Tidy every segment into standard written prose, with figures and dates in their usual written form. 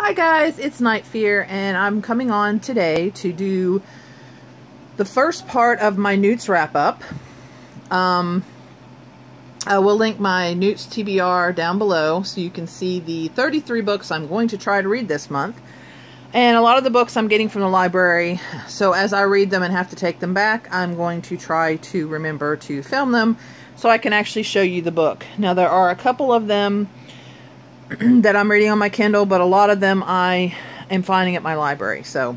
Hi guys, it's Night Fear, and I'm coming on today to do the first part of my NEWTS wrap-up. I will link my NEWTS TBR down below so you can see the 33 books I'm going to try to read this month. And a lot of the books I'm getting from the library, so as I read them and have to take them back, I'm going to try to remember to film them so I can actually show you the book. Now there are a couple of them that I'm reading on my Kindle, but a lot of them I am finding at my library. So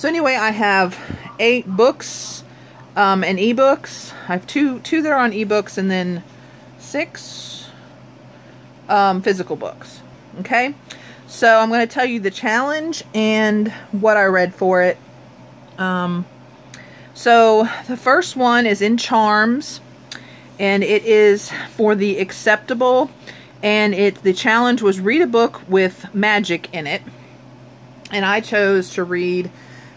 anyway, I have 8 books and ebooks. I have two that are on ebooks, and then 6 physical books. Okay, so I'm going to tell you the challenge and what I read for it. So the first one is in Charms, and it is for the acceptable. And the challenge was read a book with magic in it. And I chose to read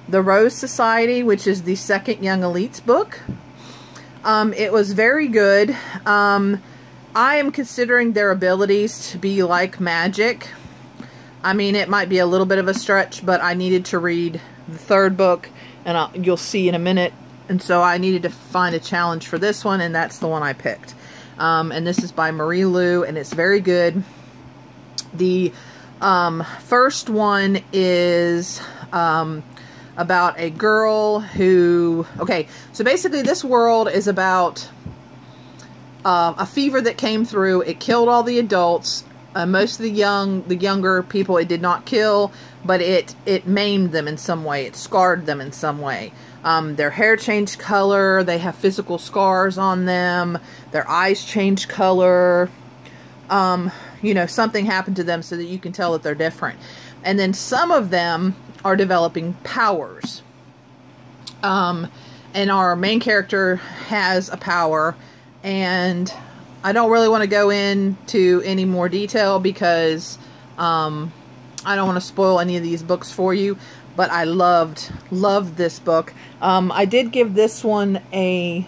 The Rose Society, which is the second Young Elites book. It was very good. I am considering their abilities to be like magic. I mean, it might be a little bit of a stretch, but I needed to read the third book, and you'll see in a minute. And so I needed to find a challenge for this one, and that's the one I picked. And this is by Marie Lu, and it's very good. The first one is about a girl who... Okay, so basically this world is about a fever that came through. It killed all the adults. Most of the younger people it did not kill, but it maimed them in some way. It scarred them in some way. Their hair changed color. They have physical scars on them. Their eyes changed color. You know, something happened to them so that you can tell that they're different. And then some of them are developing powers. And our main character has a power. And I don't really want to go into any more detail because I don't want to spoil any of these books for you. But I loved this book. I did give this one a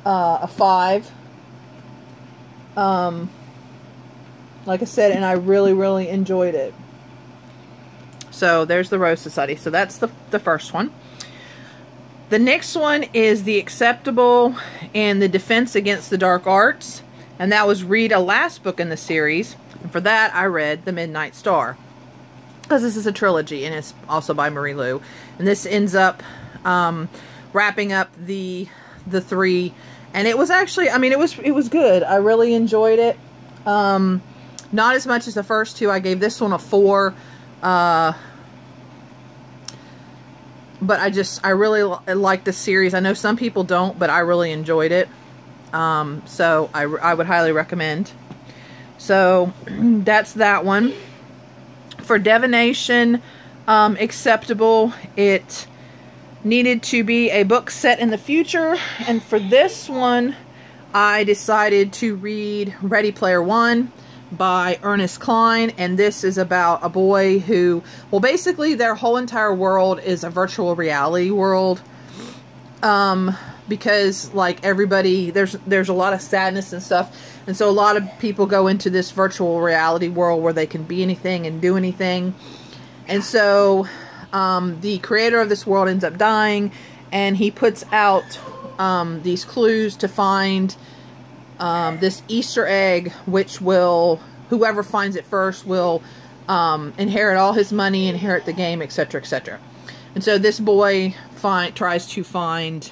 5. Like I said, and I really enjoyed it. So there's The Rose Society. So that's the first one. The next one is The Acceptable and the Defense Against the Dark Arts. And that was a last book in the series. And for that, I read The Midnight Star. Because this is a trilogy, and it's also by Marie Lu. And this ends up wrapping up the 3. And it was actually, I mean, it was good. I really enjoyed it. Not as much as the first 2. I gave this one a 4. But I really like the series. I know some people don't, but I really enjoyed it. So I would highly recommend. So that's that one. For Divination, Acceptable, it needed to be a book set in the future. And for this one, I decided to read Ready Player One by Ernest Cline. And this is about a boy who, well, basically their whole entire world is a virtual reality world. Because like everybody, there's a lot of sadness and stuff. And so a lot of people go into this virtual reality world where they can be anything and do anything. And so the creator of this world ends up dying, and he puts out these clues to find this Easter egg, which will, whoever finds it first will inherit all his money, inherit the game, etc., etc. And so this boy tries to find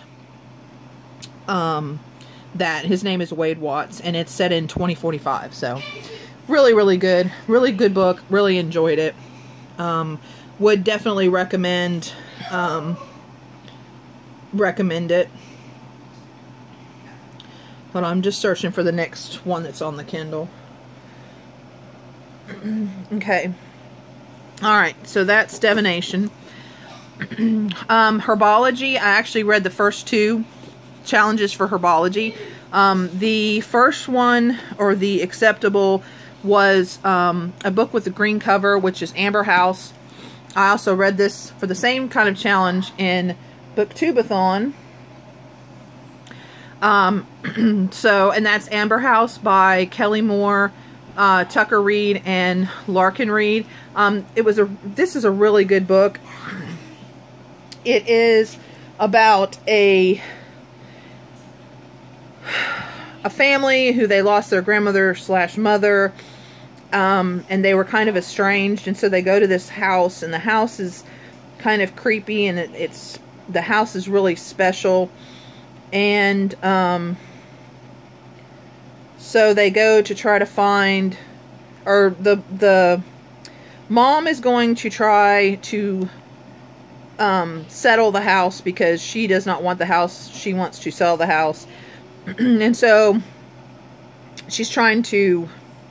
that. His name is Wade Watts, and it's set in 2045. So really good book. Really enjoyed it. Would definitely recommend it. Hold on, I'm just searching for the next one that's on the Kindle. Okay, alright, so that's Divination. Herbology, I actually read the first 2 challenges for Herbology. The first one, or The Acceptable, was a book with a green cover, which is Amber House. I also read this for the same kind of challenge in Booktubeathon. And that's Amber House by Kelly Moore, Tucker Reed and Larkin Reed. This is a really good book. It is about a family who they lost their grandmother / mother, and they were kind of estranged, and so they go to this house, and the house is kind of creepy, and the house is really special, and so they go to try to find, or the mom is going to try to settle the house because she does not want the house. She wants to sell the house. And so she's trying to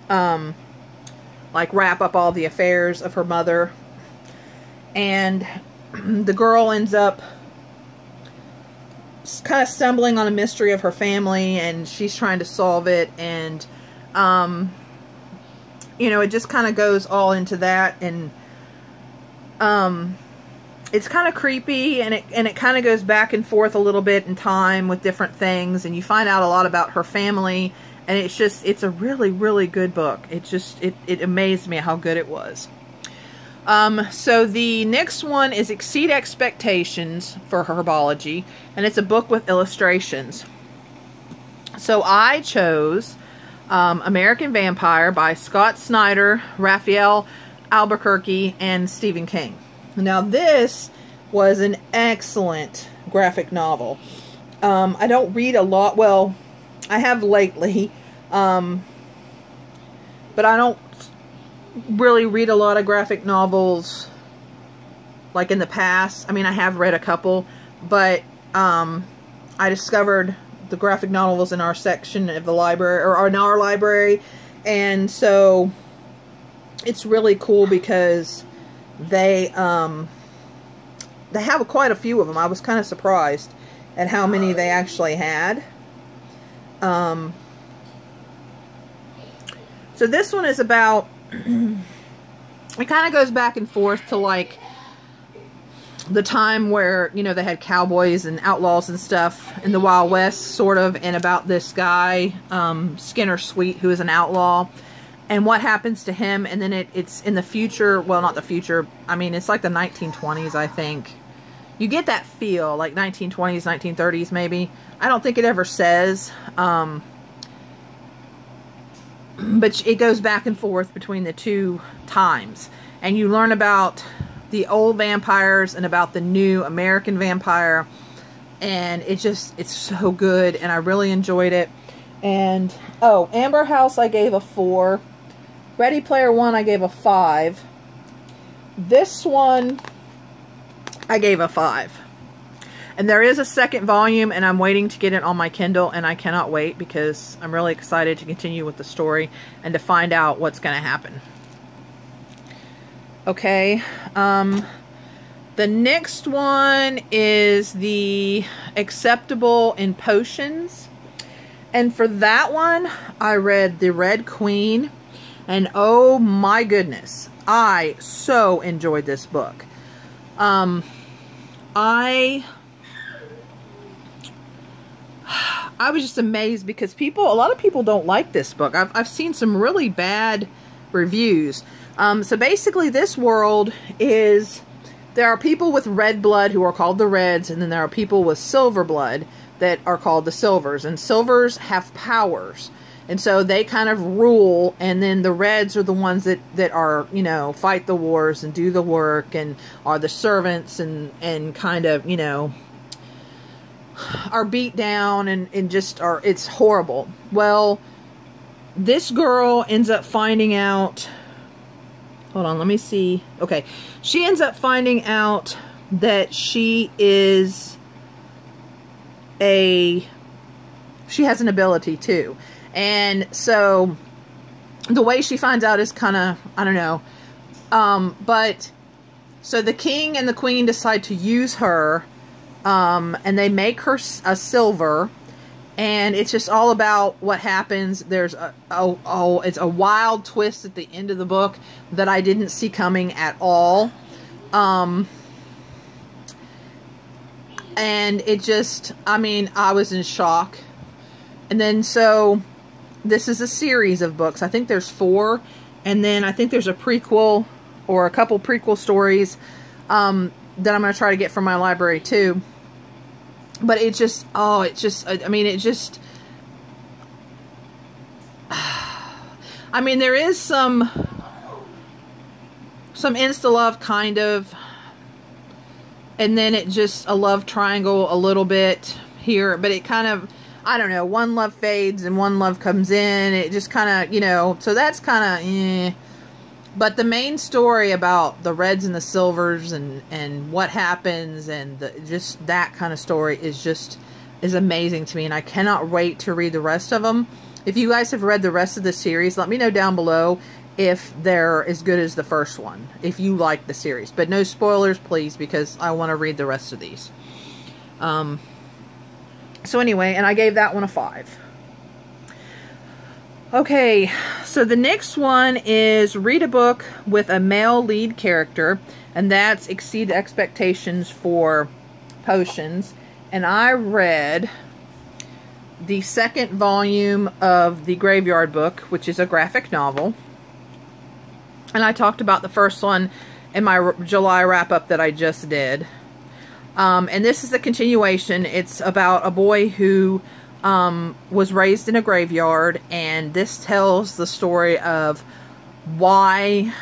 like wrap up all the affairs of her mother. And the girl ends up kind of stumbling on a mystery of her family, and she's trying to solve it. And you know, it just kind of goes all into that, and it's kind of creepy, and it kind of goes back and forth a little bit in time with different things, and you find out a lot about her family, and it's a really, really good book. It amazed me how good it was. So the next one is Exceed Expectations for Herbology, and it's a book with illustrations. So I chose American Vampire by Scott Snyder, Raphael Albuquerque, and Stephen King. Now this was an excellent graphic novel. I don't read a lot. Well, I have lately, but I don't really read a lot of graphic novels like in the past. I mean, I have read a couple, but I discovered the graphic novels in our section of the library, or in our library, and so it's really cool because they have quite a few of them. I was kind of surprised at how many they actually had. So this one is about, it kind of goes back and forth to like the time where, you know, they had cowboys and outlaws and stuff in the Wild West, sort of, and about this guy, Skinner Sweet, who is an outlaw, and what happens to him. And then it's in the future. Well, not the future. I mean, it's like the 1920s, I think. You get that feel, like 1920s, 1930s, maybe. I don't think it ever says. But it goes back and forth between the two times. And you learn about the old vampires and about the new American vampire. And it's so good. And I really enjoyed it. And, oh, Amber House I gave a 4. Ready Player One I gave a 5. This one I gave a 5. And there is a second volume, and I'm waiting to get it on my Kindle, and I cannot wait because I'm really excited to continue with the story and to find out what's going to happen. Okay, the next one is the Acceptable in Potions. And for that one, I read The Red Queen. And oh my goodness, I so enjoyed this book. I was just amazed because a lot of people don't like this book. I've seen some really bad reviews. So basically this world is, there are people with red blood who are called the Reds, and then there are people with silver blood that are called the Silvers. And Silvers have powers. And so they kind of rule, and then the Reds are the ones that are, you know, fight the wars and do the work and are the servants and kind of, you know, are beat down and just are, it's horrible. Well, this girl ends up finding out, hold on, let me see. Okay, she ends up finding out that she has an ability too. And so the way she finds out is kind of, I don't know. But so the king and the queen decide to use her, and they make her a silver, and it's just all about what happens. There's it's a wild twist at the end of the book that I didn't see coming at all. And it just, I mean, I was in shock. And then so this is a series of books. I think there's 4, and then I think there's a prequel or a couple prequel stories that I'm going to try to get from my library too. But it just, oh, it just, I mean, it just, I mean, there is some insta-love kind of, and then it just a love triangle a little bit here, but it kind of, I don't know, one love fades and one love comes in. It just kind of, you know, so that's kind of, eh. But the main story about the reds and the silvers and what happens and just that kind of story is amazing to me. And I cannot wait to read the rest of them. If you guys have read the rest of the series, let me know down below if they're as good as the first one, if you like the series. But no spoilers, please, because I want to read the rest of these. So anyway, and I gave that one a 5. Okay, so the next one is read a book with a male lead character, and that's Exceed Expectations for Potions. And I read the 2nd volume of the Graveyard Book, which is a graphic novel. And I talked about the first one in my July wrap-up that I just did. And this is the continuation. It's about a boy who was raised in a graveyard, and this tells the story of why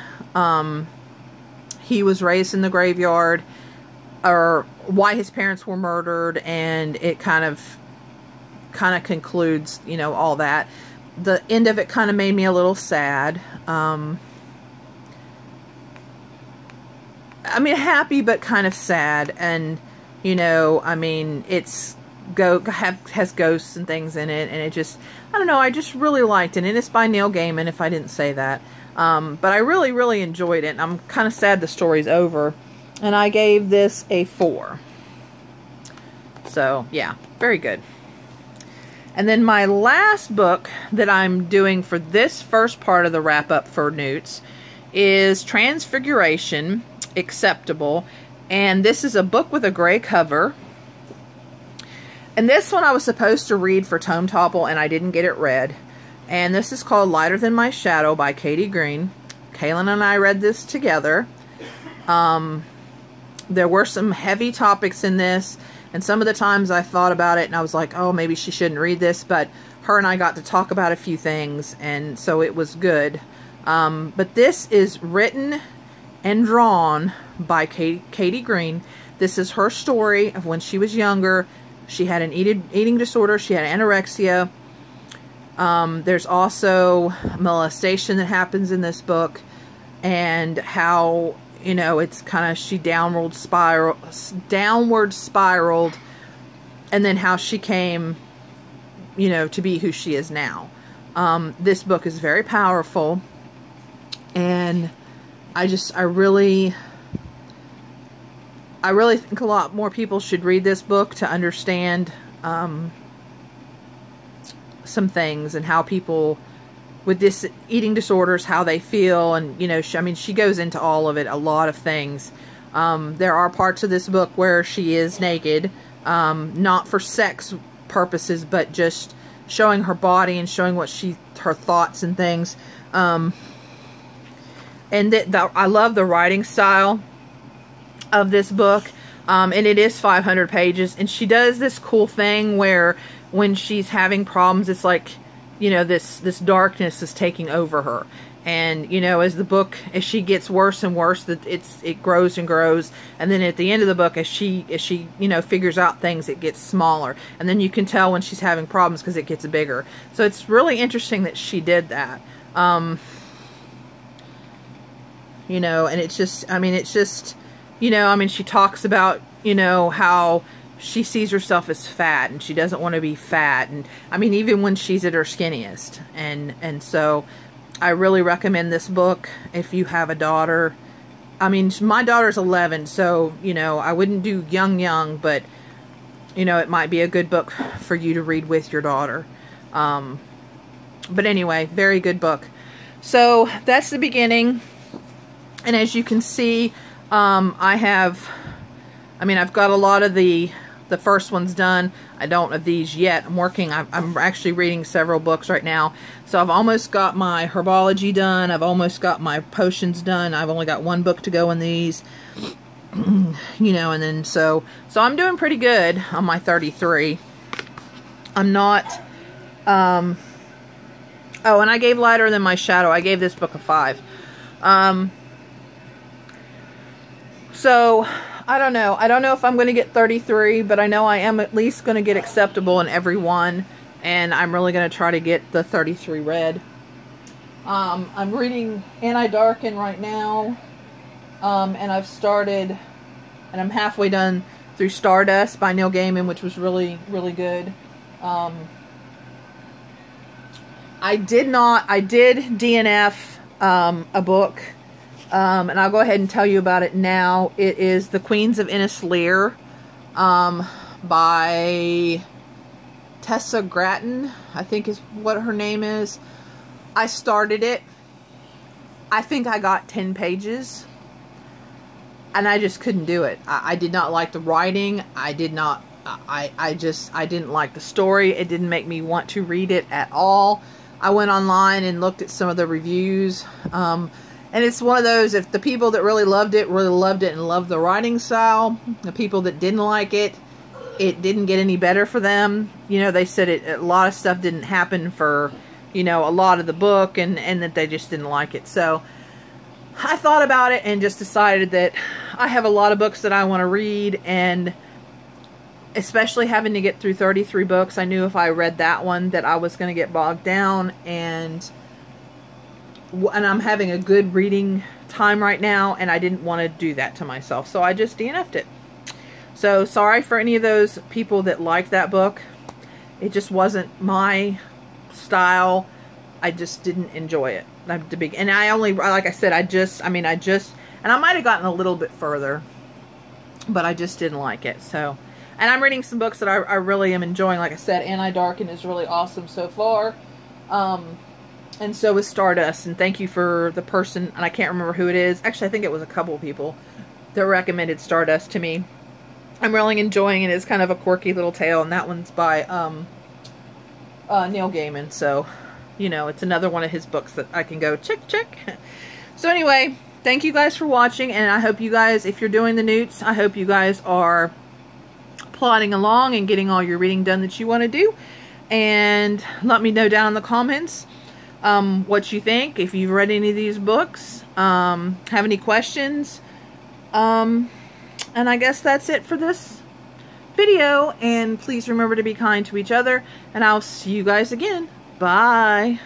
he was raised in the graveyard, or why his parents were murdered, and it kind of concludes, you know, all that. The end of it kind of made me a little sad. I mean, happy, but kind of sad. And, you know, I mean, it's has ghosts and things in it, and it just, I don't know, I just really liked it. And it's by Neil Gaiman, if I didn't say that. But I really, really enjoyed it, and I'm kind of sad the story's over. And I gave this a 4. So, yeah, very good. And then my last book that I'm doing for this first part of the wrap-up for NEWTS is Transfiguration, Acceptable. And this is a book with a gray cover. And this one I was supposed to read for Tome Topple, and I didn't get it read. And this is called Lighter Than My Shadow by Katie Green. Kaylin and I read this together. There were some heavy topics in this, and some of the times I thought about it and I was like, oh, maybe she shouldn't read this, but her and I got to talk about a few things, and so it was good. But this is written and drawn by Katie Green. This is her story of when she was younger. She had an eating disorder. She had anorexia. There's also molestation that happens in this book, and how, you know, it's kind of, she downward spiraled, and then how she came, you know, to be who she is now. This book is very powerful, and I really think a lot more people should read this book to understand some things, and how people with this eating disorders, how they feel. And, you know, she goes into all of it, a lot of things. There are parts of this book where she is naked, not for sex purposes, but just showing her body and showing what her thoughts and things. And I love the writing style of this book. And it is 500 pages, and she does this cool thing where when she's having problems, it's like, you know, this darkness is taking over her. And, you know, as she gets worse and worse, it grows and grows. And then at the end of the book, as she, you know, figures out things, it gets smaller. And then you can tell when she's having problems because it gets bigger. So it's really interesting that she did that. You know, and it's just, you know, she talks about, you know, how she sees herself as fat, and she doesn't want to be fat. And, even when she's at her skinniest. And so I really recommend this book if you have a daughter. My daughter's 11, so, you know, I wouldn't do young, but, you know, it might be a good book for you to read with your daughter. But anyway, very good book. So that's the beginning. And as you can see, I've got a lot of the the first one's done. I don't of these yet. I'm actually reading several books right now. So I've almost got my herbology done. I've almost got my potions done. I've only got one book to go in these. You know, and then so I'm doing pretty good on my 33. I'm not, oh, and I gave Lighter Than My Shadow. I gave this book a 5. So, I don't know. I don't know if I'm going to get 33, but I know I am at least going to get acceptable in every one. And I'm really going to try to get the 33 read. I'm reading Anti-Darken right now. And I've started, and I'm halfway done through Stardust by Neil Gaiman, which was really, really good. I did DNF a book, and I'll go ahead and tell you about it now. It is The Queens of Innislear by Tessa Gratton, I think is what her name is. I started it. I think I got 10 pages. And I just couldn't do it. I did not like the writing. I didn't like the story. It didn't make me want to read it at all. I went online and looked at some of the reviews. And it's one of those, if the people that really loved it and loved the writing style. The people that didn't like it, it didn't get any better for them. You know, they said a lot of stuff didn't happen for, you know, a lot of the book, and that they just didn't like it. So I thought about it and just decided that I have a lot of books that I want to read, and especially having to get through 33 books, I knew if I read that one that I was going to get bogged down, and I'm having a good reading time right now, and I didn't want to do that to myself, so I just DNF'd it. So sorry for any of those people that liked that book. It just wasn't my style. I just didn't enjoy it. And I only, like I said, and I might have gotten a little bit further, but I just didn't like it. So, and I'm reading some books that I really am enjoying. Like I said, Anti-Darken is really awesome so far. And so is Stardust. And thank you for the person, and I can't remember who it is. Actually, I think it was a couple of people that recommended Stardust to me. I'm really enjoying it. It's kind of a quirky little tale, and that one's by Neil Gaiman. So, you know, it's another one of his books that I can go check. So anyway, thank you guys for watching, and I hope you guys, if you're doing the NEWTS, I hope you guys are plodding along and getting all your reading done that you want to do. And let me know down in the comments what you think, if you've read any of these books, have any questions. And I guess that's it for this video, and please remember to be kind to each other, and I'll see you guys again. Bye.